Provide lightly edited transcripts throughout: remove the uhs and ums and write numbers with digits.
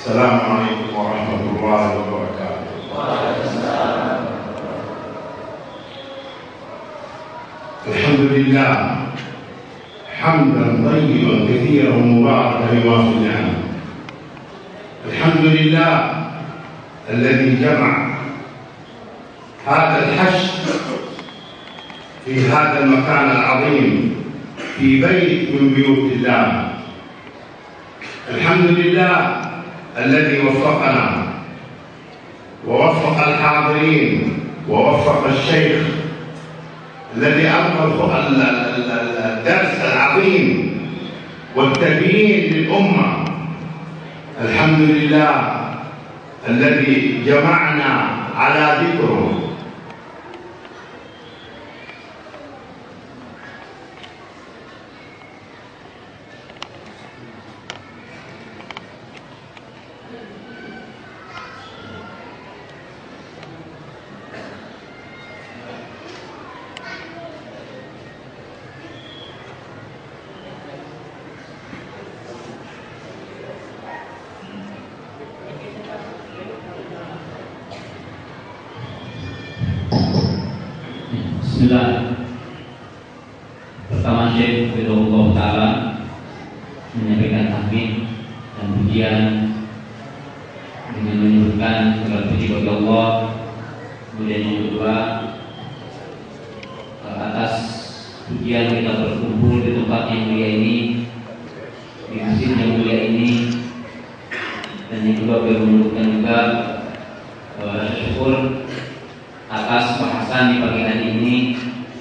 السلام عليكم ورحمة الله وبركاته. الحمد لله حمدا طيبا كثيرا مباركا يوافي النعم. الحمد لله الذي جمع هذا الحشد في هذا المكان العظيم في بيت من بيوت الله. الحمد لله الذي وفقنا ووفق الحاضرين ووفق الشيخ الذي ألقى الدرس العظيم والتبيين للأمة. الحمد لله الذي جمعنا على ذكره. Bismillah. Pertama Syekh Ridwanullah Ta'ala menyampaikan tahmid dan pujian dengan menyebutkan segala puji bagi Allah. Kemudian yang kedua, atas pujian kita berkumpul di tempat yang mulia ini, di masjid yang mulia ini. Dan yang kedua, beliau menyebutkan juga syukur atas bahasan di pagi hari ini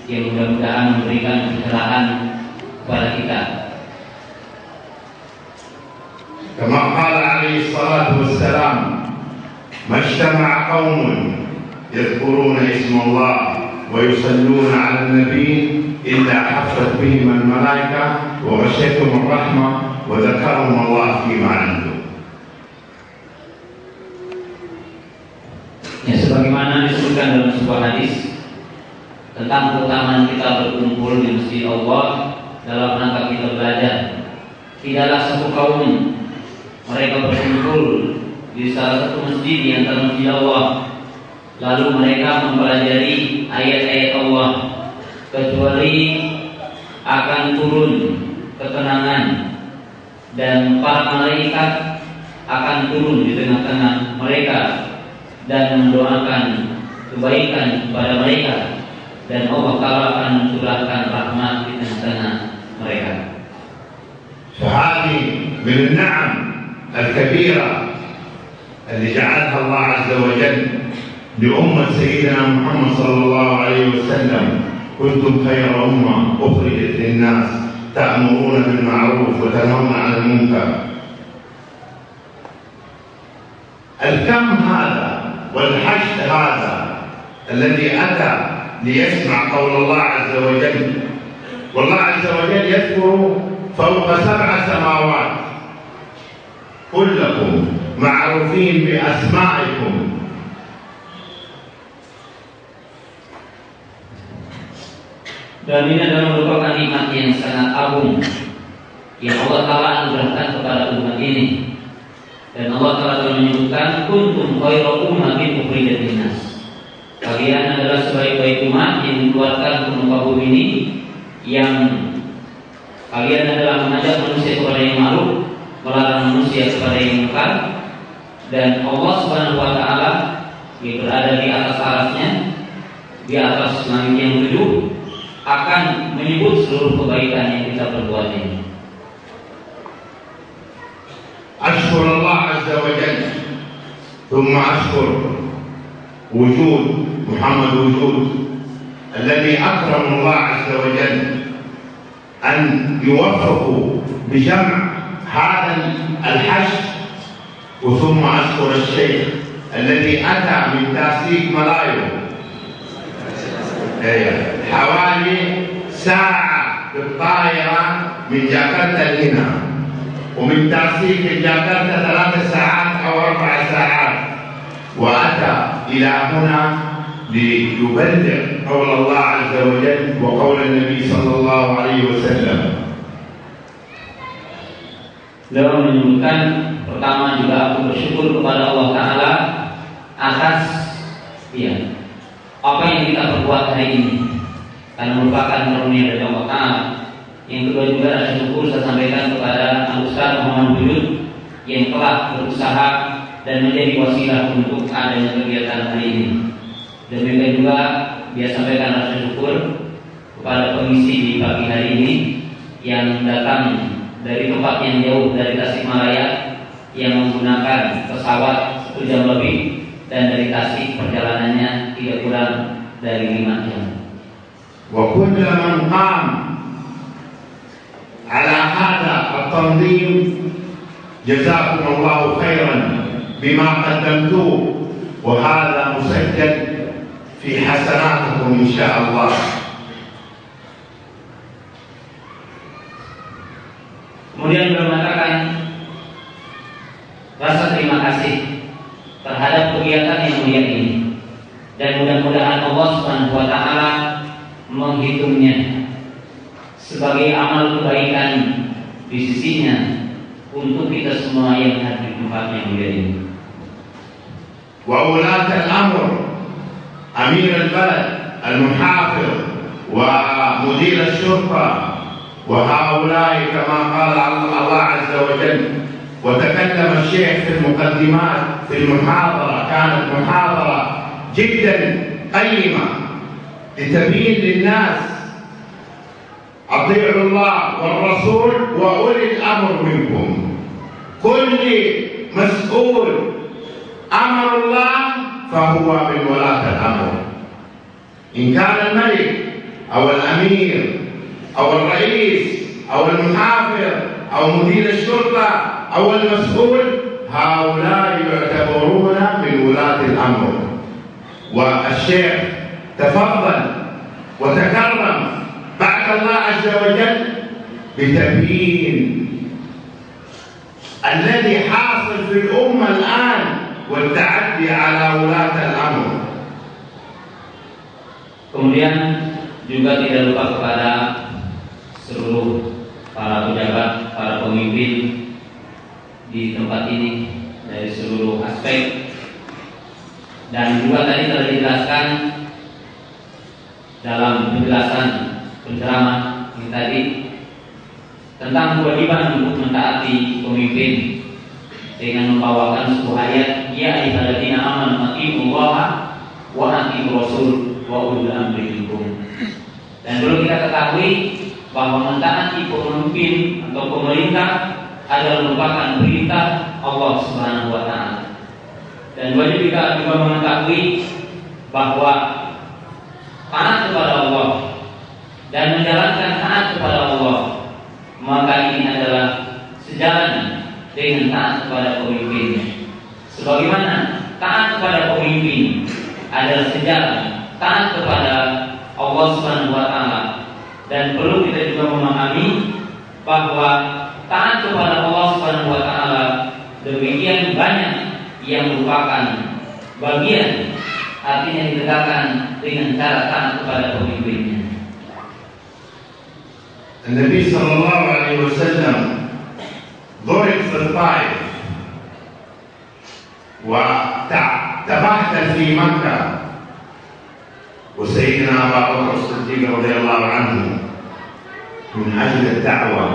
yang mudah-mudahan memberikan pencerahan kepada kita. Kama qala alaihi salatu wassalam, majtama'a qaumun yadhkuruna isma Allah wa yusalluna 'ala an-nabi illa haffat bihim al-malaika wa ghashiyatuhum ar-rahmah wa dhakarahum Allah fi ma 'indahu. Ya, sebagaimana disebutkan dalam sebuah hadis tentang keutamaan kita berkumpul di masjid Allah dalam rangka kita belajar. Tidaklah satu kaum mereka berkumpul di salah satu masjid di antara masjid Allah, lalu mereka mempelajari ayat-ayat Allah, kecuali akan turun ketenangan dan para malaikat akan turun di tengah-tengah mereka dan mendoakan kebaikan kepada mereka, dan Allah Ta'ala akan mencurahkan rahmat di tengah-tengah mereka. فهذه من النعم الكبيرة اللي جعلها الله عز وجل لأمة سيدنا محمد صلى الله عليه وسلم. كنتم خير أمة أخرجت للناس تأمرون بالمعروف وتنهون عن المنكر. الكم هذا والحشد هذا الذي أتى ليسمع قول الله عز وجل، والله عز وجل يذكر فوق 7 سماوات كلكم معروفين بأسمائكم. Dan ini adalah merupakan nikmat yang sangat agung yang Allah Ta'ala anugerahkan kepada umat ini. Dan Allah Ta'ala telah menyebutkan kuntum khairu ummatin ukhrijat linnas. Kalian adalah sebaik-baik umat yang dikeluarkan ke muka bumi ini, yang kalian adalah mengajak manusia kepada yang ma'ruf, melarang manusia kepada yang munkar. Dan Allah Subhanahu wa Ta'ala yang berada di atas arasnya, di atas langit yang tujuh, akan menyebut seluruh kebaikan yang kita perbuat ini. أشكر الله عز وجل ثم أشكر وجود محمد وجود الذي أكرم الله عز وجل أن يوفقوا بجمع هذا الحشد. وثم أشكر الشيخ الذي أتى من تاسيق ملايو حوالي ساعة بالطائرة من جاكرتا لهنا، ومن تاسيق جاكرتا 3 ساعات أو 4 ساعات، وأتى إلى هنا ليبلغ قول الله عز وجل وقول النبي صلى الله عليه وسلم. Beliau menyebutkan, pertama juga aku bersyukur kepada Allah Ta'ala atas apa yang kita perbuat hari ini, karena merupakan karunia dari Allah Ta'ala. Yang kedua juga rasa syukur saya sampaikan kepada Al-Ustaz Muhammad Buyut yang telah berusaha dan menjadi wasilah untuk adanya kegiatan hari ini. Demikian juga dia sampaikan rasa syukur kepada pengisi di pagi hari ini yang datang dari tempat yang jauh dari Tasikmalaya, yang menggunakan pesawat 1 jam lebih, dan dari Tasik perjalanannya tidak kurang dari 5 jam. Wa kullu man qam ala hadha at-tanzim jazakumullahu khairan bima qaddamtu wa hadha musajjal fi hasanatikum insyaallah. Kemudian beliau mengatakan rasa terima kasih terhadap kegiatan yang mulia ini, dan mudah-mudahan Allah Subhanahu wa Ta'ala menghitungnya sebagai amal kebaikan di sisinya untuk kita semua yang hadir di tempat yang mulia ini. Wa ulat al-amr, amir al-balad, al-muhafiz wa mudir al-syurta وهؤلاء كما قال الله عز وجل. وتكلم الشيخ في المقدمات في المحاضرة، كانت محاضرة جدا قيمة لتبيين للناس أطيعوا الله والرسول وأولي الأمر منكم. كل مسؤول أمر الله فهو من ولاة الأمر، إن كان الملك أو الأمير أو الرئيس أو المحافظ أو مدير الشرطة أو المسؤول، هؤلاء يعتبرون من ولاة الأمر. والشيخ تفضل وتكرم بعد الله عز وجل بتبيين الذي حاصل في الأمة الآن والتعدي على ولاة الأمر. Kemudian juga tidak lupa kepada seluruh para pejabat, para pemimpin di tempat ini dari seluruh aspek, dan juga tadi telah dijelaskan dalam penjelasan penceramah yang tadi tentang kewajiban untuk mentaati pemimpin dengan membawakan sebuah ayat, ya ayyuhalladzina amanu atiiullaha wa atiiur rasul wa ulil amri minkum. Dan perlu kita ketahui bahwa mentaati pemimpin atau pemerintah adalah merupakan perintah Allah Subhanahu wa Ta'ala. Dan wajib kita juga mengetahui bahwa taat kepada Allah dan menjalankan taat kepada Allah, maka ini adalah sejalan dengan taat kepada pemimpin. Sebagaimana taat kepada pemimpin adalah sejalan taat kepada Allah Subhanahu wa Ta'ala. Dan perlu kita juga memahami bahwa taat kepada Allah Subhanahu wa Ta'ala demikian banyak yang merupakan bagian, artinya ditegakkan dengan cara taat kepada pemimpinnya. Nabi sallallahu alaihi wasallam ضرب في الطائف وتبهدل في مكة، وسيدنا أبا بكر الصديق رضي الله عنه من أجل الدعوة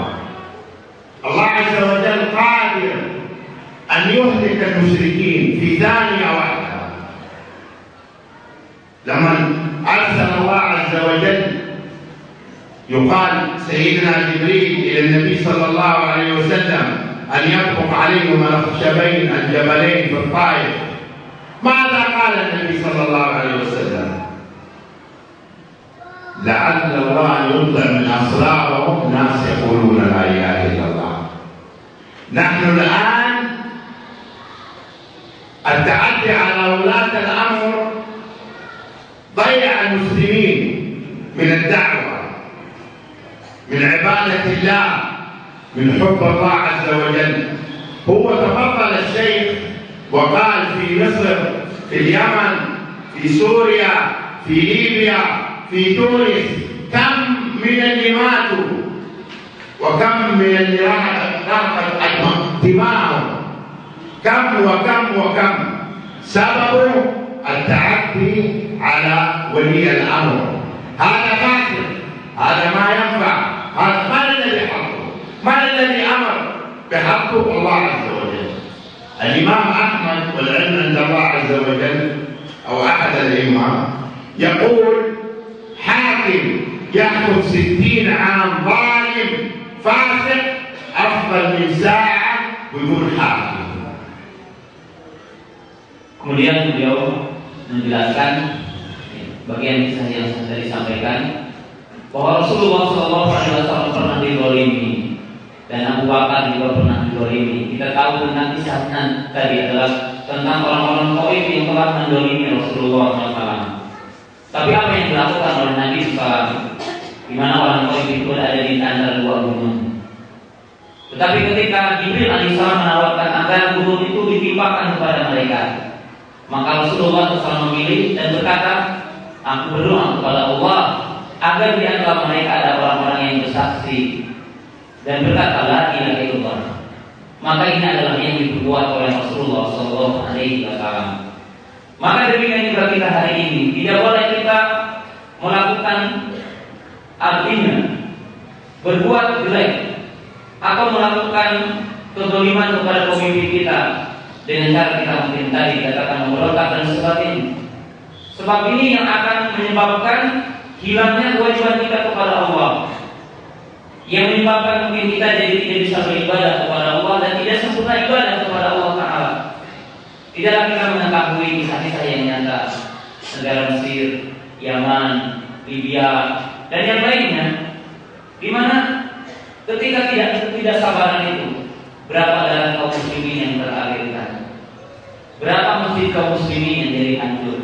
الله عز وجل قادر أن يهلك المشركين في ثانية واحدة. لما أرسل الله عز وجل يقال سيدنا جبريل إلى النبي صلى الله عليه وسلم أن يطبق عليهم الخشبين الجبلين في الطائف، ماذا قال النبي صلى الله عليه وسلم؟ لعل الله يطلع من أصلابهم ناس يقولون لا إله إلا الله. نحن الآن التعدي على ولاة الأمر ضيع المسلمين من الدعوة، من عبادة الله، من حب الله عز وجل. هو تفضل الشيخ وقال في مصر، في اليمن، في سوريا، في ليبيا، في تونس كم من اللي ماتوا وكم من اللي راحت دماءهم كم وكم وكم سبب التعدي على ولي الأمر. هذا فاسد، هذا ما ينفع، هذا من الذي حقه؟ من الذي أمر بحقه؟ الله عز وجل. الإمام أحمد والعلم عند الله عز وجل أو أحد الأئمة يقول حاكم يحكم 60 عام ظالم فاسق أفضل من ساعة بدون حاكم. Kemudian beliau menjelaskan bagian kisah yang sudah disampaikan bahwa Rasulullah SAW pernah dizalimi dan Abu Bakar juga pernah dizalimi. Kita tahu tentang kisahnya tadi adalah tentang orang-orang Taif yang telah menzalimi Rasulullah SAW. Tapi apa yang dilakukan oleh Nabi SAW, di mana orang Taif itu ada di antara dua gunung. Tetapi ketika Jibril alaihissalam menawarkan agar gunung itu ditimpakan kepada mereka, maka Rasulullah SAW memilih dan berkata, aku berdoa kepada Allah agar di antara mereka ada orang-orang yang bersaksi dan berkata la ilaha illallah. Maka ini adalah yang diperbuat oleh Rasulullah SAW. Maka demikian juga kita hari ini tidak boleh kita melakukan artinya berbuat jelek atau melakukan kezaliman kepada pemimpin kita dengan cara kita mungkin tadi dikatakan memberontak dan sebagainya. Sebab ini yang akan menyebabkan hilangnya kewajiban kita kepada Allah, yang menyebabkan mungkin kita jadi tidak bisa beribadah kepada Allah dan tidak sempurna ibadah kepada Allah Ta'ala. Tidaklah kita mengetahui kisah-kisah yang nyata negara Mesir, Yaman, Libya dan yang lainnya, di mana ketika tidak sabaran itu, berapa darah kaum muslimin yang teralirkan, berapa masjid kaum muslimin yang jadi hancur.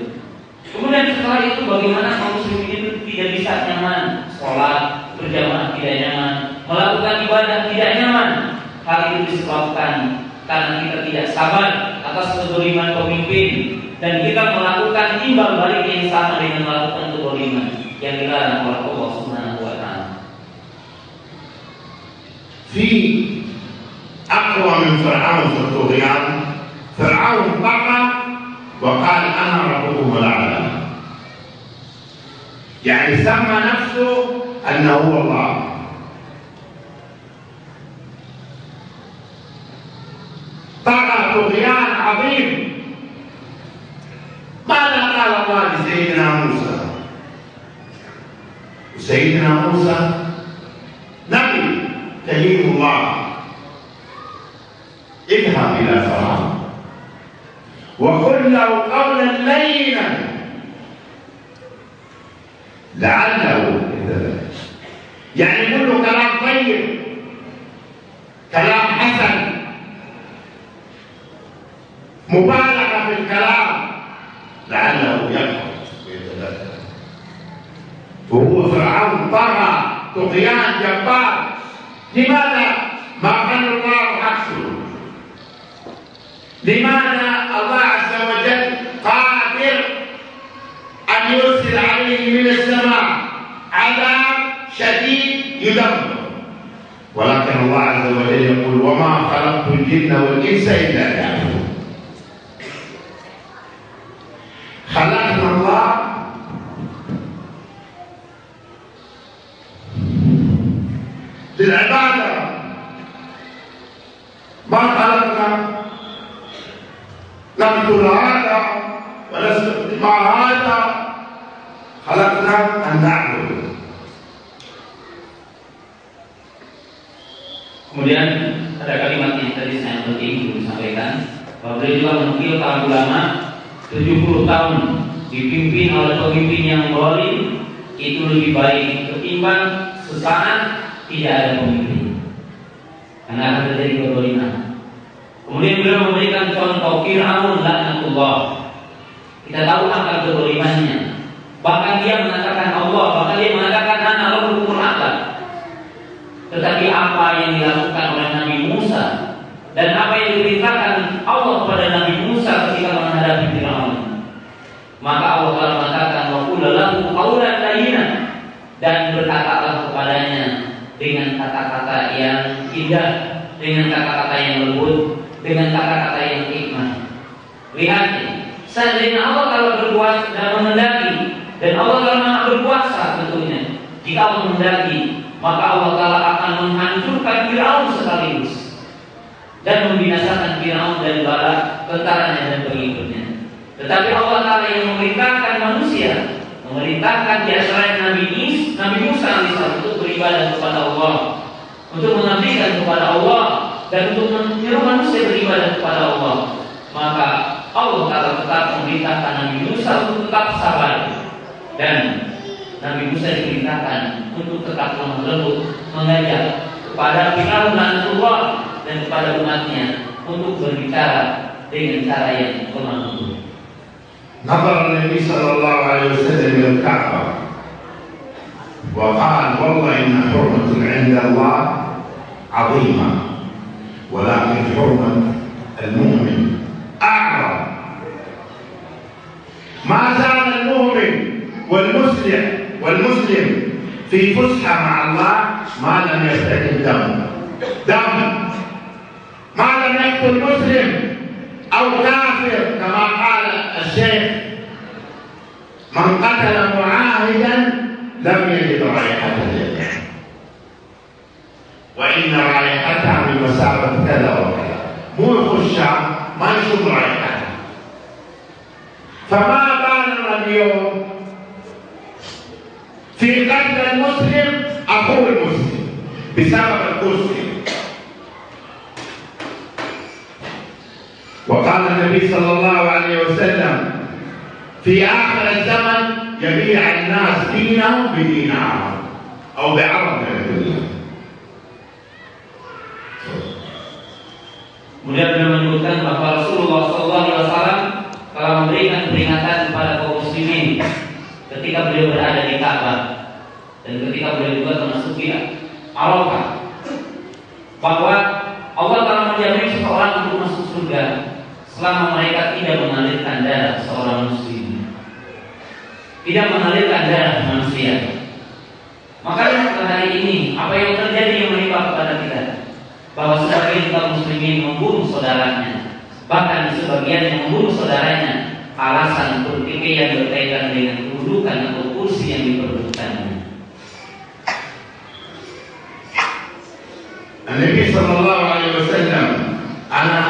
Kemudian setelah itu bagaimana kaum muslimin itu tidak bisa nyaman sholat berjamaah, tidak nyaman melakukan ibadah, tidak nyaman. Hal itu disebabkan karena kita tidak sabar atas kezaliman pemimpin dan kita melakukan timbal balik yang sama dengan melakukan kezaliman yang dilarang oleh Allah Subhanahu wa Ta'ala. أقوى من فرعون في الطغيان. فرعون طغى وقال أنا ربكم الأعلى، يعني سمى نفسه أنه هو الله. طغى طغيان عظيم. ماذا قال الله لسيدنا موسى؟ وسيدنا موسى نبي كليم الله، اذهب إلى فرعون وقل له قولا لينا لعله يتذكر. يعني قل له كلام طيب، كلام حسن، مبالغة في الكلام، لعله يفهم ويتذكر. وهو فرعون طغى طغيان جبار. لماذا ما قال الله حقه؟ لماذا الله عز وجل قادر أن يرسل عليه من السماء عذاب شديد يدمر؟ ولكن الله عز وجل يقول وما خلقت الجن والإنس إلا ليعبدون. خلقنا الله للعبادة، ما خلقنا نقتل هذا ونسلك مع هذا، خلقنا أن نعبد. Kemudian ada kalimat yang tadi saya belum disampaikan, bahwa beliau juga menukil para ulama 70 tahun dipimpin oleh pemimpin yang zalim itu lebih baik ketimbang sesaat tidak ada pemimpin, karena akan terjadi kezaliman. Kemudian beliau memberikan contoh Fir'aun laknatullah. Kita tahu akan kezalimannya. Bahkan dia mengatakan Allah, bahkan dia mengatakan ana rabbukumul a'la. Tetapi apa yang dilakukan oleh Nabi Musa dan apa yang diperintahkan Allah kepada Nabi Musa ketika menghadapi Fir'aun, maka Allah telah mengatakan wa qul lahu qawlan layyinan, dan berkatalah kepadanya dengan kata-kata yang indah, dengan kata-kata yang lembut, dengan kata-kata yang hikmah. Lihat, seandainya Allah kalau berkuasa dan menghendaki, dan Allah kalau Maha berkuasa tentunya, jika Allah menghendaki, maka Allah Ta'ala akan menghancurkan Firaun sekaligus dan membinasakan Firaun dan bala tentaranya dan pengikutnya. Tetapi Allah Ta'ala yang memerintahkan manusia, memerintahkan di antaranya Nabi Musa alaihissalam untuk beribadah kepada Allah, untuk mengabdikan kepada Allah, dan untuk menyuruh manusia beribadah kepada Allah. Maka Allah Ta'ala tetap memerintahkan Nabi Musa untuk tetap sabar, dan Nabi Musa diperintahkan untuk tetap lemah lembut mengajak kepada Firaun Allah dan kepada umatnya untuk berbicara dengan cara yang lemah lembut. نظر النبي صلى الله عليه وسلم إلى الكعبة وقال والله إن حرمة عند الله عظيمة ولكن حرمة المؤمن أعظم. ما زال المؤمن والمسلم في فسحة مع الله ما لم يرتكب دم ما لم يقتل مسلم أو كافر كما قال الشيخ من قتل معاهدا لم يجد رائحة الجنة وإن رائحتها من مسافة كذا وكذا مو يخشها ما يشوف رائحتها. فما بالنا اليوم في قتل المسلم أخوه المسلم بسبب الكرسي. وقال النبي صلى الله عليه وسلم في آخر الزمن يبيع الناس دينهم بدين عرب أو بعرض من الدنيا. Kemudian beliau menyebutkan bahwa Rasulullah SAW telah memberikan peringatan kepada kaum muslimin ketika beliau berada di Ka'bah dan ketika beliau juga memasuki Arafah, bahwa Allah telah menjamin seseorang untuk masuk surga selama mereka tidak mengalirkan darah seorang muslim, tidak mengalirkan darah manusia. Makanya pada hari ini apa yang terjadi yang menimpa kepada kita, bahwa sebagian kaum muslimin membunuh saudaranya, bahkan sebagian yang membunuh saudaranya alasan berpikir yang berkaitan dengan kedudukan atau kursi yang diperebutkannya. النبي صلى الله عليه وسلم أنا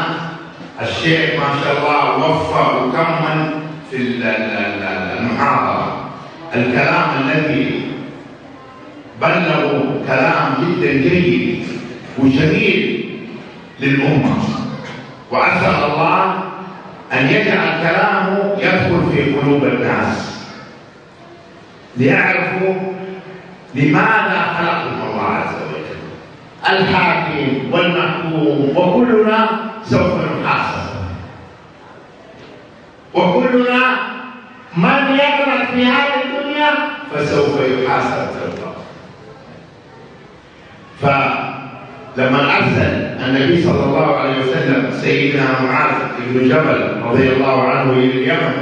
الشيخ ما شاء الله وفر وكمل في المحاضرة الكلام الذي بلغوا كلام جدا جيد وجميل للأمة، وأسأل الله أن يجعل كلامه يدخل في قلوب الناس ليعرفوا لماذا خلقهم الله عز وجل، الحاكم والمحكوم، وكلنا سوف نحاسب، وكلنا من يغرق في هذه الدنيا فسوف يحاسب في القبر. فلما أرسل النبي صلى الله عليه وسلم سيدنا معاذ بن جبل رضي الله عنه إلى اليمن،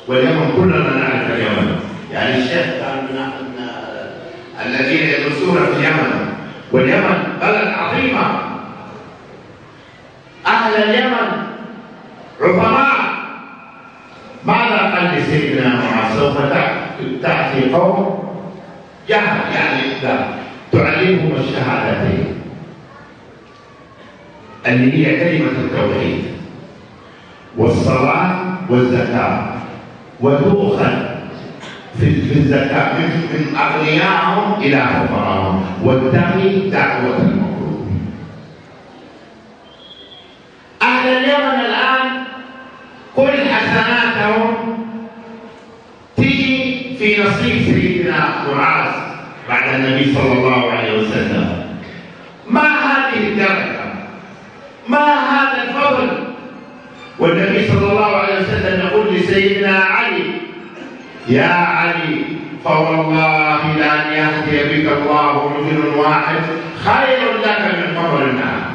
واليمن كلنا نعرف اليمن، يعني الشيخ كان من الذين يدرسون في اليمن، واليمن بلد عظيمة، أهل اليمن عظماء. ماذا قال لسيدنا معاذ؟ سوف تأتي قوم جهل، يعني لا تعلمهم الشهادتين اللي هي كلمة التوحيد والصلاة والزكاة، وتؤخذ في الزكاة من أغنياءهم إلى فقراءهم، واتقي دعوة المظلوم. أهل اليمن الآن كل حسناتهم تجي في نصيب سيدنا معاذ بعد النبي صلى الله عليه وسلم. ما هذه الدرجة؟ ما هذا الفضل؟ والنبي صلى الله عليه وسلم يقول لسيدنا علي: يا علي فوالله لأن يهدي بك الله رجل واحد خير لك من حمر النعم.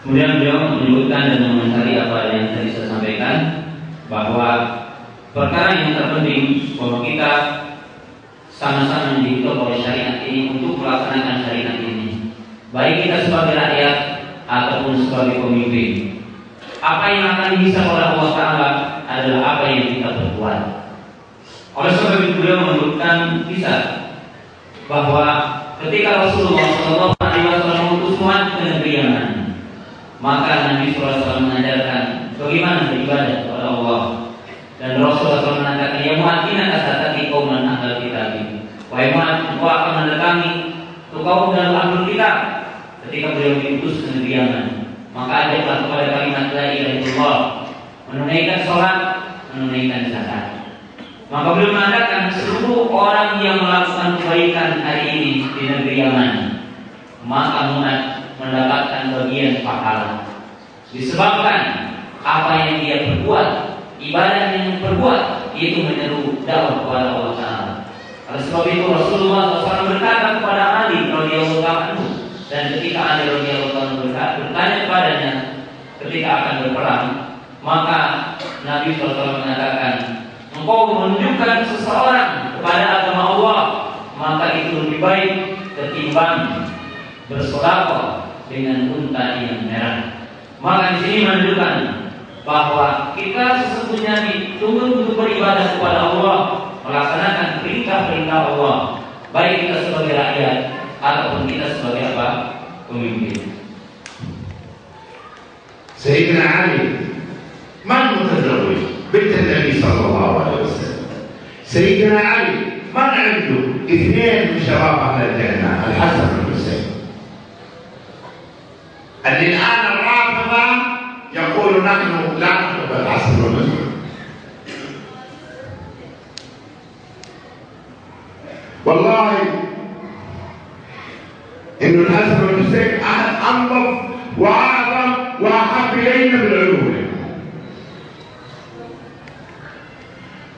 Kemudian beliau menyebutkan dan mengomentari apa yang tadi saya sampaikan, bahwa perkara yang terpenting bahwa kita sama-sama dihidup oleh syariat ini untuk melaksanakan syariat ini, baik kita sebagai rakyat ataupun sebagai pemimpin. Apa yang akan dihisab oleh Allah Ta'ala adalah apa yang kita perbuat. Oleh sebab itu beliau menyebutkan kisah bahwa ketika Rasulullah SAW mengutus Mu'adz ke negeri Yaman, maka Nabi SAW mengajarkan bagaimana beribadah kepada Allah. Dan Rasulullah SAW mengatakan, ya Mu'adz, innaka satati qauman ahlal kitab. Wahai Mu'adz, engkau akan mendatangi kaum dan ahlul kitab. Ketika beliau diutus ke negeri Yaman, maka ajarlah kepada kalimat la ilaha illallah, menunaikan sholat, menunaikan zakat. Maka beliau mengatakan seluruh orang yang melakukan kebaikan hari ini di negeri Yaman, maka Mu'adz mendapatkan bagian pahala. Disebabkan apa yang dia perbuat, ibadah yang perbuat, itu menyeru dakwah kepada Allah Ta'ala. Oleh sebab itu Rasulullah SAW berkata kepada Ali radhiyallahu anhu, dan ketika Ali radhiyallahu anhu bertanya kepadanya ketika akan berperang, maka Nabi SAW mengatakan, engkau menunjukkan seseorang kepada agama Allah, maka itu lebih baik ketimbang bersedekah dengan unta yang merah. Maka di sini menunjukkan bahwa kita sesungguhnya dituntut untuk beribadah kepada Allah, melaksanakan perintah-perintah Allah, baik kita sebagai rakyat ataupun kita sebagai apa? Pemimpin. Sayyidina Ali man mutazawwij bint Nabi sallallahu alaihi wasallam. Sayyidina Ali man عنده اثنين من شباب أهل الجنة الحسن والحسين. الآن الرافضة يقول نحن لا نحب الحسن والحسين. والله إن الحسن والحسين أنظف وأعظم وأحب إلينا من العلوم،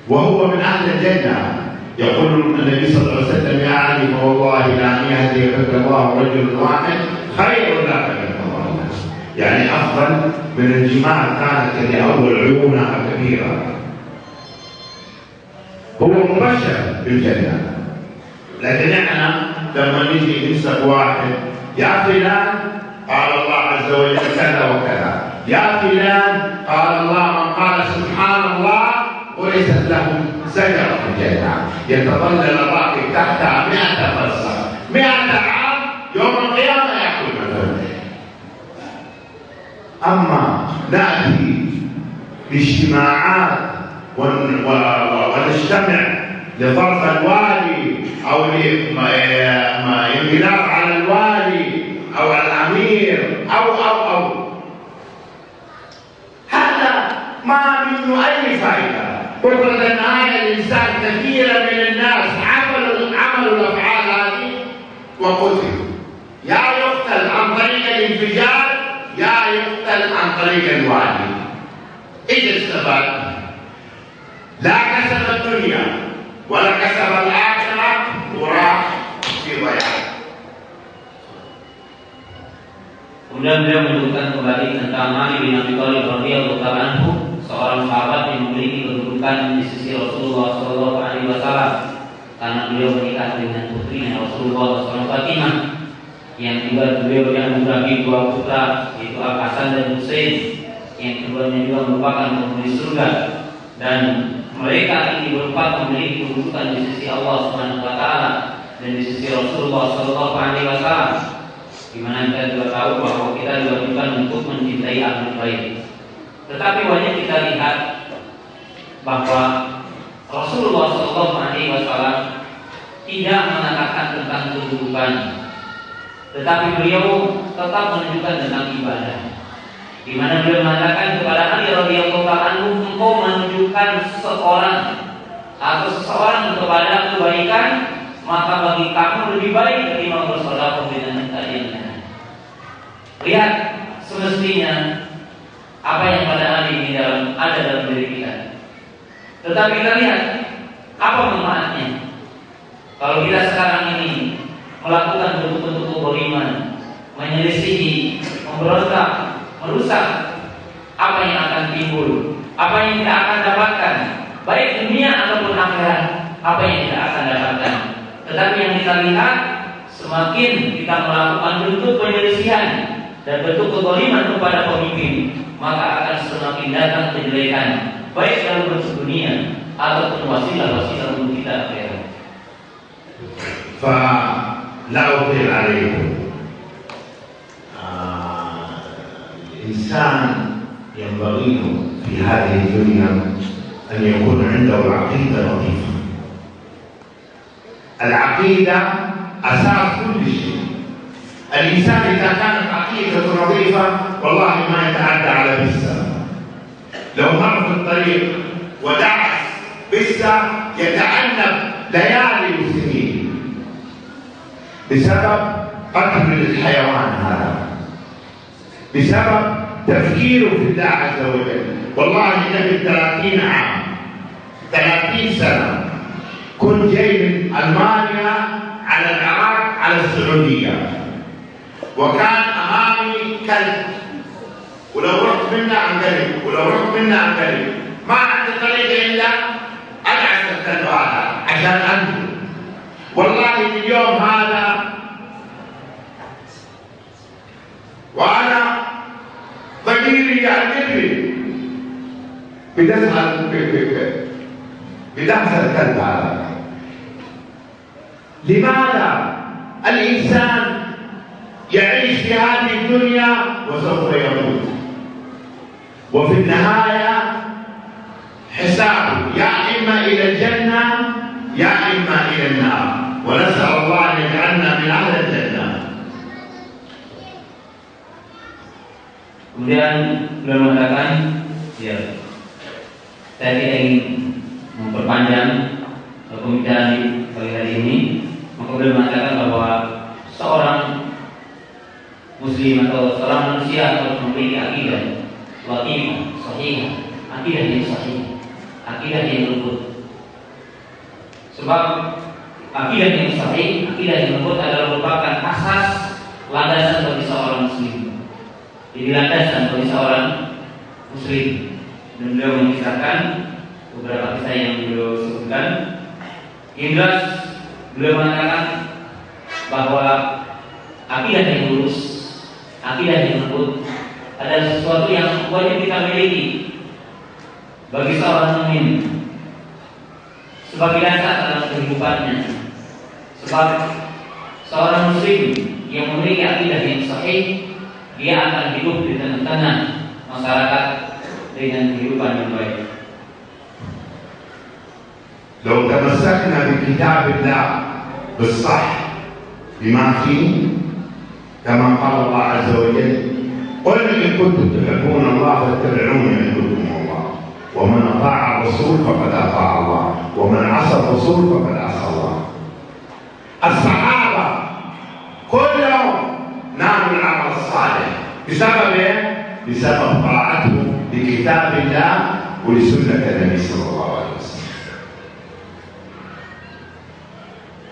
وهو من أهل الجنة. يقول النبي صلى الله عليه وسلم يا علي فوالله لأن يهديك الله رجل واحد خير لك من حمر الناس. يعني أفضل من الجماع كانت لأول عيونها كبيرة. هو مبشر بالجنة، لكن احنا لما نيجي نمسك واحد يا فلان قال الله عز وجل كذا وكذا، يا فلان قال الله من قال سبحان الله وليست له شجرة في الجنة يتظلل الراكب تحتها 100 فرسخ 100 عام يوم القيامة يأكل مثلا. أما نأتي باجتماعات ونجتمع لضرب الوالي أو لانقلاب على الوالي أو الأمير أو هذا ما منه أي فائدة. وفي النهاية الإنسان كثيرا من الناس عملوا الأفعال هذه وقتلوا، يا يقتل عن طريق الانفجار يا يقتل عن طريق الوالي. إيش استفاد؟ لا كسب الدنيا ولا كسب الآخرة وراح في ضياع. Kemudian beliau menyebutkan kembali tentang Ali bin Abi Thalib radhiyallahu anhu, seorang sahabat yang memiliki kedudukan di sisi Rasulullah SAW karena beliau menikah dengan putrinya Rasulullah SAW Fatimah, yang juga beliau yang membagi 2 putra yaitu Al Hasan dan Husain, yang keduanya juga merupakan penghuni surga, dan mereka ini berempat memiliki kedudukan di sisi Allah Subhanahu wa taala dan di sisi Rasulullah SAW. Di mana kita juga tahu bahwa kita diwajibkan untuk mencintai ahlul bait. Tetapi banyak kita lihat bahwa Rasulullah SAW tidak mengatakan tentang kedudukan, tetapi beliau tetap menunjukkan tentang ibadah. Di mana beliau mengatakan kepada Ali radhiyallahu anhu, engkau menunjukkan seseorang atau seseorang kepada kebaikan, maka bagi kamu lebih baik ketimbang bersedekah dengan kalian. Lihat, semestinya apa yang pada Ali ini ada dalam diri kita. Tetapi kita lihat apa manfaatnya. Kalau kita sekarang ini melakukan bentuk-bentuk keboliman, menyelisihi, memberontak, merusak, apa yang akan timbul, apa yang kita akan dapatkan, baik dunia ataupun akhirat, apa yang kita akan dapatkan. Tetapi yang kita lihat semakin kita melakukan bentuk penyelisihan dan bentuk kezaliman kepada pemimpin, maka akan semakin datang kejelekan, baik dalam bentuk dunia ataupun wasilah-wasilah untuk kita akhirat. فلا أطيل عليكم. الإنسان ينبغي في هذه الدنيا أن يكون عنده عقيدة لطيفة. العقيدة أساس كل شيء. الإنسان إذا كانت عقيدته نظيفة والله ما يتعدى على بسة. لو مر في الطريق ودعس بسة يتعنب ليالي وسنين بسبب قتل الحيوان هذا، بسبب تفكيره في الله عز وجل. والله قبل 30 عام 30 سنة كنت جاي من ألمانيا على العراق على السعودية، وكان أمامي كلب، ولو رحت منه أنقلب، ولو رحت منه أنقلب، ما عندي طريقة إلا أدعس الكلب هذا عشان أنزل. والله اليوم هذا وأنا ضميري يعذبني بدهس الكلب هذا. لماذا؟ الإنسان يعيش في هذه الدنيا وسوف يموت، وفي النهاية حسابه يا إما إلى الجنة يا إما إلى النار، ونسأل الله أن يجعلنا من أهل الجنة. Kemudian beliau mengatakan, ya, saya tidak ingin memperpanjang pembicaraan di pagi hari ini. Maka beliau mengatakan bahwa seorang muslim atau seorang manusia harus memiliki akidah latifah, sahihah, akidah yang sahih, akidah yang lembut. Sebab akidah yang sahih, akidah yang lembut adalah merupakan asas landasan bagi seorang muslim. Jadi landasan bagi seorang muslim. Dan beliau mengisahkan beberapa kisah yang beliau sebutkan. Yang jelas beliau mengatakan bahwa akidah yang lurus, akidah yang lembut adalah sesuatu yang wajib kita miliki bagi seorang mukmin sebagai dasar dalam kehidupannya. Sebab seorang muslim yang memiliki akidah yang sahih, dia akan hidup di tengah-tengah masyarakat dengan kehidupan yang baik. لو تمسكنا بكتاب الله بالصح بما فيه كما قال الله عز وجل قل إن كنتم تحبون الله فاتبعوني يحببكم الله ومن أطاع الرسول فقد أطاع الله ومن عصى الرسول فقد عصى الله. الصحابة كلهم نالوا العمل الصالح بسبب ايه؟ بسبب طاعتهم لكتاب الله ولسنة النبي صلى الله عليه وسلم.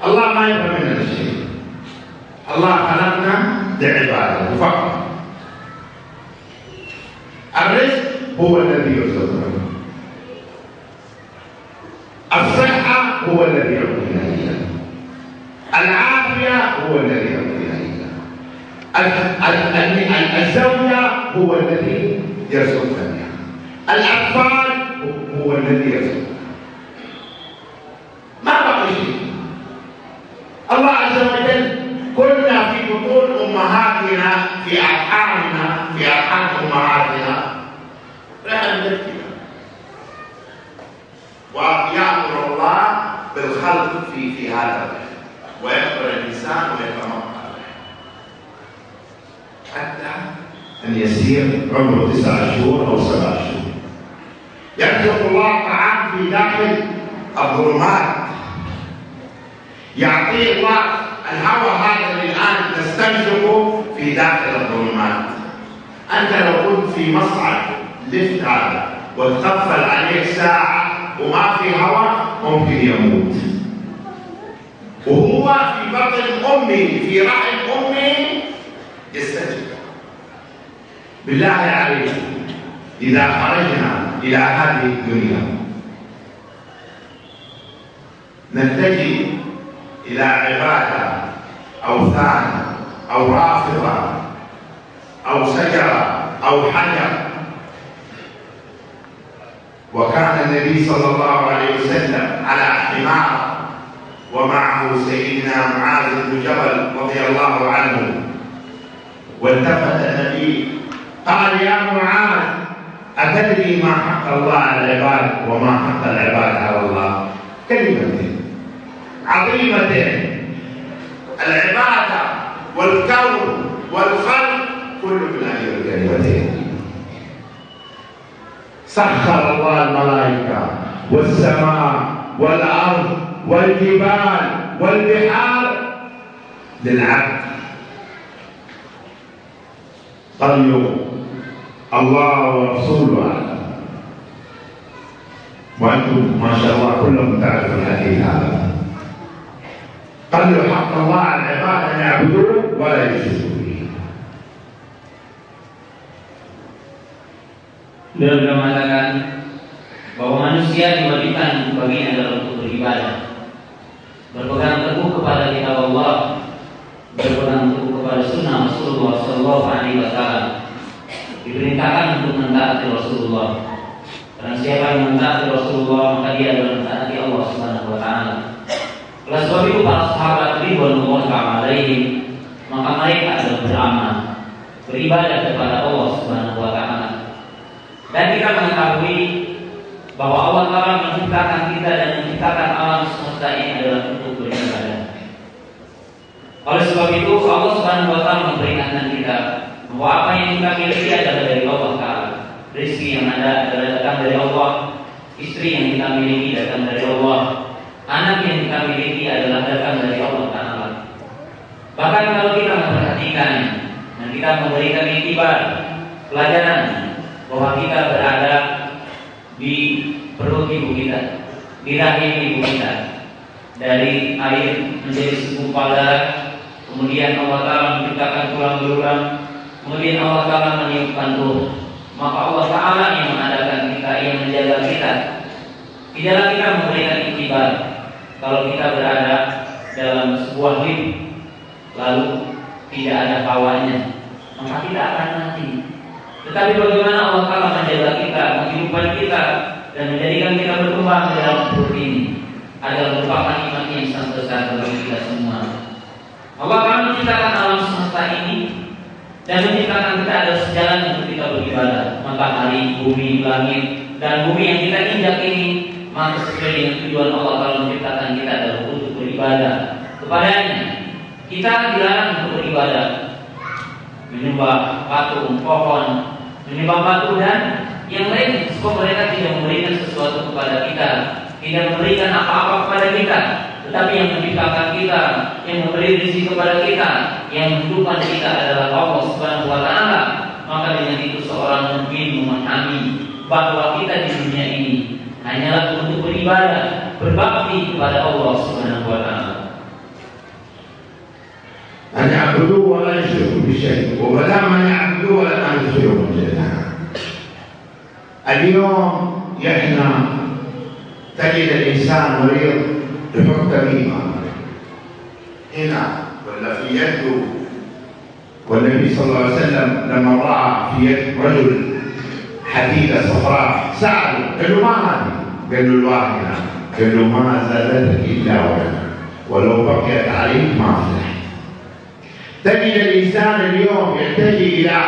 الله ما يبغى مننا شيء. الله خلقنا لعبادته فقط. الرزق هو الذي يرزقنا. الصحة هو الذي يعطينا إياه. العافية هو الذي يعطينا إياه. الزوجة هو الذي يرزقنا. الأطفال هو الذي يرزقنا. ما بقي شيء. الله عز وجل كنا في بطون أمهاتنا في أرحامنا في أرحام أمهاتنا لا نذكر. ويأمر الله بالخلق في هذا الرحم ويقبل الإنسان ويتمكن حتى أن يسير عمره 9 شهور أو 7 شهور. يخلق الله طعام في داخل الظلمات، يعطيه الله الهواء هذا اللي الآن نستنشقه في داخل الظلمات. أنت لو كنت في مصعد لفت هذا وتقفل عليك ساعة وما في هواء ممكن يموت. وهو في بطن أمي في رحم أمي يستنشق. بالله عليك إذا خرجنا إلى هذه الدنيا نتجه إلى عبادة أوثان أو رافضة أو شجرة أو حجر. وكان النبي صلى الله عليه وسلم على حمار ومعه سيدنا معاذ بن جبل رضي الله عنه، والتفت النبي قال: يا معاذ، أتدري ما حق الله على العباد وما حق العباد على الله؟ كلمتين عظيمتين، العبادة والكون والخلق كل من هذه الكلمتين. سخر الله الملائكة والسماء والأرض والجبال والبحار للعبد. قالوا الله ورسوله أعلم، وأنتم ما شاء الله كلكم تعرفون الحديث هذا. قالوا حق الله على العباد أن يعبدوه ولا يشركوا به. Beliau mengatakan bahwa manusia diwajibkan baginya adalah untuk beribadah, berpegang teguh kepada kitab Allah, berpegang teguh kepada sunnah Rasulullah Sallallahu Alaihi Wasallam. Diperintahkan untuk mentaati Rasulullah, karena siapa yang mentaati Rasulullah maka dia adalah mentaati Allah Subhanahu Wa Taala. Oleh sebab itu para sahabat ridwanullah alaihim maka mereka adalah beramal, beribadah kepada Allah Subhanahu Wa Taala. Dan kita mengetahui bahwa Allah Ta'ala menciptakan kita dan menciptakan alam semesta ini adalah untuk beribadah. Oleh sebab itu Allah Subhanahu Wa Taala memperingatkan kita bahwa apa yang kita miliki adalah dari Allah Ta'ala. Rezeki yang ada adalah datang dari Allah, istri yang kita miliki datang dari Allah, anak yang kita miliki adalah datang dari Allah Ta'ala. Bahkan kalau kita memperhatikan dan kita memberikan iktibar, pelajaran bahwa kita berada di perut ibu kita, di rahim ibu kita, dari air menjadi segumpal darah, kemudian Allah Ta'ala menciptakan tulang belulang, kemudian Allah Ta'ala meniupkan ruh. Maka Allah Ta'ala yang mengadakan kita, yang menjaga kita. Tidaklah kita memberikan iktibar kalau kita berada dalam sebuah lift lalu tidak ada hawanya, maka kita akan mati. Tetapi bagaimana Allah Ta'ala menjaga kita, menghidupkan kita, dan menjadikan kita berkembang dalam perut ini adalah merupakan nikmat yang sangat besar bagi kita semua. Allah Ta'ala menciptakan alam semesta ini dan menciptakan kita ada sejalan untuk kita beribadah. Matahari, bumi, langit, dan bumi yang kita injak ini, maka sesuai dengan tujuan Allah Ta'ala menciptakan kita adalah untuk beribadah kepadanya. Kita dilarang untuk beribadah menyembah patung, pohon, menyembah batu dan yang lain. Sebab mereka tidak memberikan sesuatu kepada kita, tidak memberikan apa-apa kepada kita. Tetapi yang menciptakan kita, yang memberi rezeki kepada kita, yang menentukan kita adalah Allah Subhanahu Wa Taala. Maka dengan itu seorang mukmin memahami bahwa kita di dunia ini hanyalah untuk beribadah, berbakti kepada Allah Subhanahu Wa Taala. أن يعبدوه ولا يشركوا بشيء، وبدام أن يعبدوه ولا يشركوا بالله. اليوم يحنا تجد الإنسان مريض يحط تميمة هنا ولا في يده، والنبي صلى الله عليه وسلم لما رأى في يد رجل حديدة صفراء سأله قال له ما هذه؟ قال له الواهنة. قال له ما زادتك إلا ولو بقيت عليك ما أفلح. تجد الإنسان اليوم يحتاج إلى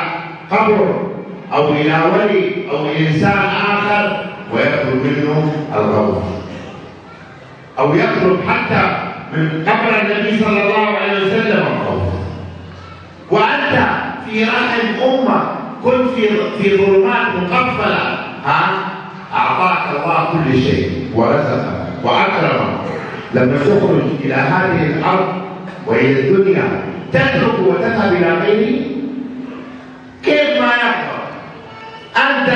قبر أو إلى ولي أو إنسان آخر ويطلب منه الغوث، أو يطلب حتى من قبر النبي صلى الله عليه وسلم الغوث. وأنت في رحم أمة كنت في ظلمات مقفلة، أعطاك الله كل شيء ورزقك وأكرمك. لما تخرج إلى هذه الأرض وإلى الدنيا تترك وتذهب إلى غيره، كيف ما يحضر؟ أنت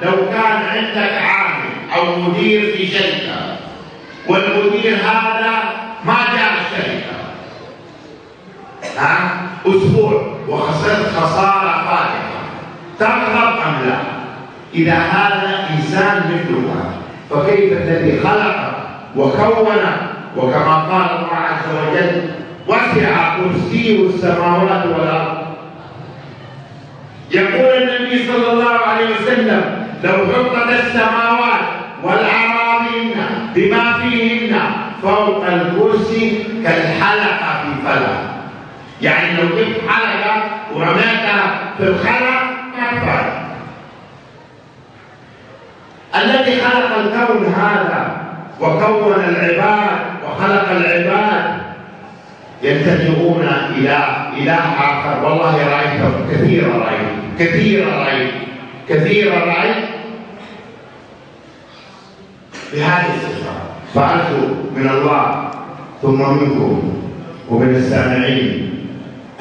لو كان عندك عامل أو مدير في شركة والمدير هذا ما جاء الشركة أسبوع وخسرت خسارة فادحة، تغضب أم لا؟ إذا هذا إنسان مثلك فكيف الذي خلق وكون؟ وكما قال الله عز وجل وسع كرسيه السماوات والأرض. يقول النبي صلى الله عليه وسلم: لو حطت السماوات والأراضين بما فيهن فوق الكرسي كالحلقة في فلق. يعني لو جبت حلقة ورميتها في الخلق تكفر. الذي خلق الكون هذا وكون العباد وخلق العباد يتجهون إلى إله آخر. والله رأيته كثير رأيت بهذه الصفة. فأرجو من الله ثم منكم ومن السامعين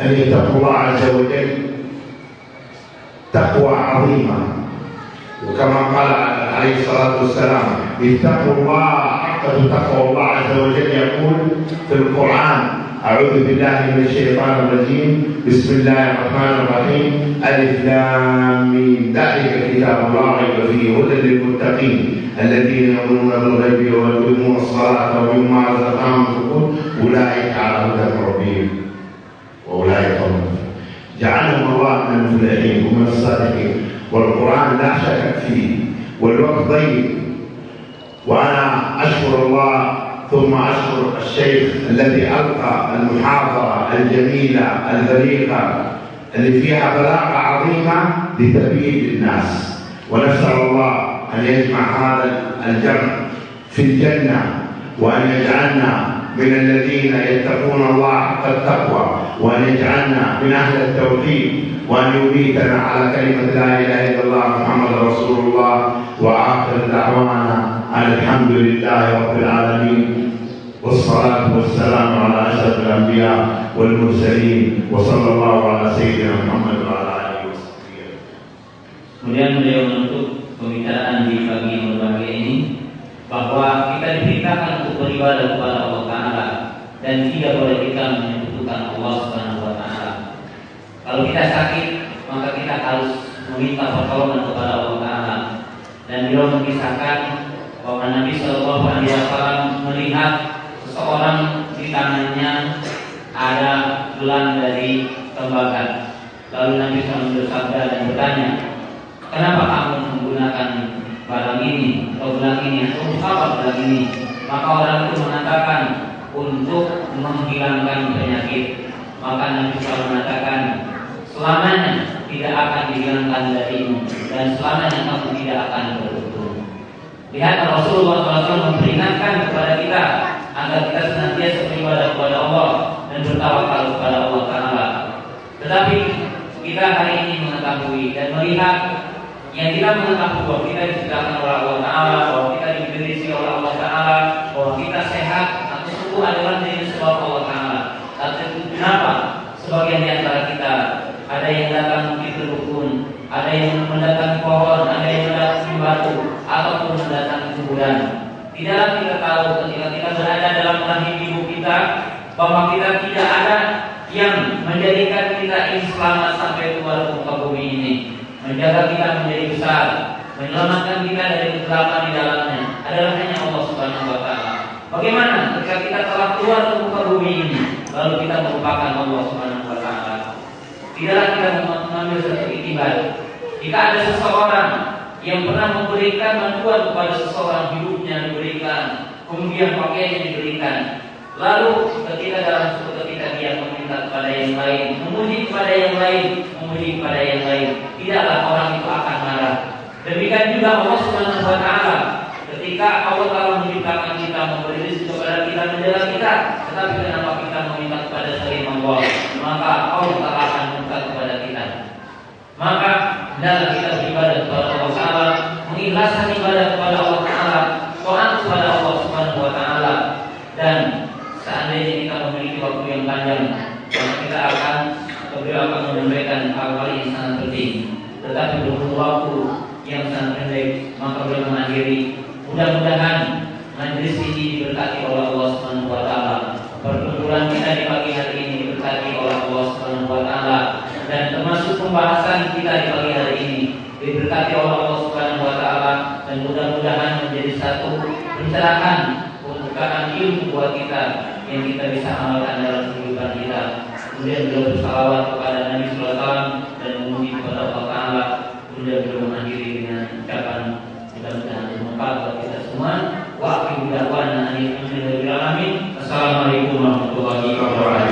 أن يتقوا الله عز وجل تقوى عظيمة، وكما قال عليه الصلاة والسلام: اتقوا الله حق تقوى. الله عز وجل يقول في القرآن: أعوذ بالله من الشيطان الرجيم، بسم الله الرحمن الرحيم، ألف لام ميم، ذلك الكتاب لا ريب فيه هدى للمتقين الذين يؤمنون بالغيب ويقيمون الصلاة ومما رزقناهم ينفقون أولئك على هدى من ربهم وأولئك هم المفلحون. جعلهم الله من المفلحين ومن الصادقين. والقرآن لا شك فيه والوقت ضيق، وأنا أشكر الله ثم أشكر الشيخ الذي ألقى المحاضرة الجميلة البليغة اللي فيها بلاغة عظيمة لتبيين الناس، ونسأل الله أن يجمع هذا الجمع في الجنة، وأن يجعلنا من الذين يتقون الله حق التقوى، وأن يجعلنا من أهل التوحيد، وأن يميتنا على كلمة لا إله إلا الله محمد رسول الله. وآخر دعوانا أن الحمد لله رب العالمين، والصلاة والسلام على أشرف الأنبياء والمرسلين، وصلى الله على سيدنا محمد وعلى آله وصحبه. Kemudian beliau menutup pembicaraan di pagi yang berbahagia ini bahwa kita diperintahkan untuk beribadah kepada Allah Ta'ala dan tidak boleh kita menyebutkan Allah Subhanahu Wa Ta'ala. Kalau kita sakit, maka kita harus meminta pertolongan kepada Allah Ta'ala. Dan beliau mengisahkan bahwa Nabi Shallallahu Alaihi Wasallam melihat seseorang di tangannya ada gelang dari tembaga. Lalu Nabi SAW bersabda dan bertanya, kenapa kamu menggunakan barang ini atau gelang ini, atau apa gelang ini? Maka orang itu mengatakan untuk menghilangkan penyakit. Maka Nabi SAW mengatakan, selamanya tidak akan dihilangkan darimu dan selamanya kamu tidak akan beruntung. Lihat, Rasulullah SAW memperingatkan kepada kita agar kita senantiasa beribadah kepada Allah dan bertawakal kepada Allah Ta'ala. Tetapi kita hari ini mengetahui dan melihat yang kita mengetahui bahwa kita diciptakan oleh Allah Ta'ala, bahwa kita diberi oleh Allah Ta'ala, bahwa kita sehat atau sembuh adalah dari sebab Allah Ta'ala. Tapi kenapa sebagian di antara kita ada yang datang di dukun, ada yang mendatangi pohon, ada yang mendatangi batu, ataupun mendatangi kuburan? Tidaklah kita tahu ketika kita berada dalam rahim ibu kita bahwa kita tidak ada yang menjadikan kita ini selamat sampai keluar muka bumi ini, menjaga kita menjadi besar, menyelamatkan kita dari kegelapan di dalamnya adalah hanya Allah Subhanahu Wa Ta'ala. Bagaimana ketika kita telah keluar ke muka bumi ini lalu kita melupakan Allah Subhanahu Wa Ta'ala? Tidaklah kita mengambil satu iktibar. Jika ada seseorang yang pernah memberikan bantuan kepada seseorang, hidupnya diberikan, kemudian pakaiannya diberikan, lalu ketika dalam suatu ketika dia meminta kepada yang lain, memuji kepada yang lain, memuji kepada yang lain, tidaklah orang itu akan marah. Demikian juga Allah Subhanahu Wa Ta'ala, ketika Allah Ta'ala menciptakan kita, memberi rezeki kepada kita, menjaga kita, tetapi kenapa kita meminta kepada selain Allah, maka Allah Ta'ala akan minta kepada kita. Maka hendaklah kita beribadah kepada Allah Ta'ala, mengikhlaskan ibadah kepada Allah Ta'ala, taat kepada Allah Subhanahu Wa Ta'ala. Dan seandainya kita memiliki waktu yang panjang, maka kita akan menyampaikan hal-hal yang sangat penting. Tetapi berhubung waktu yang sangat pendek, maka beliau mengakhiri. Mudah-mudahan majelis ini diberkati oleh Allah Subhanahu Wa Ta'ala. Perkumpulan kita di pagi hari ini diberkati oleh Allah Subhanahu Wa Ta'ala, dan termasuk pembahasan kita di pagi hari ini diberkati oleh Allah Subhanahu Wa Ta'ala, dan mudah-mudahan menjadi satu pencerahan untuk bukakan ilmu buat kita yang kita bisa amalkan dalam kehidupan kita. Kemudian beliau bersalawat kepada Nabi Sallallahu Alaihi Wasallam dan memuji kepada Allah Taala. Kemudian beliau mengakhiri dengan ucapan mudah-mudahan bermanfaat buat kita semua. Wa akhiru da'wana alhamdulillahi rabbil alamin. Assalamualaikum warahmatullahi wabarakatuh.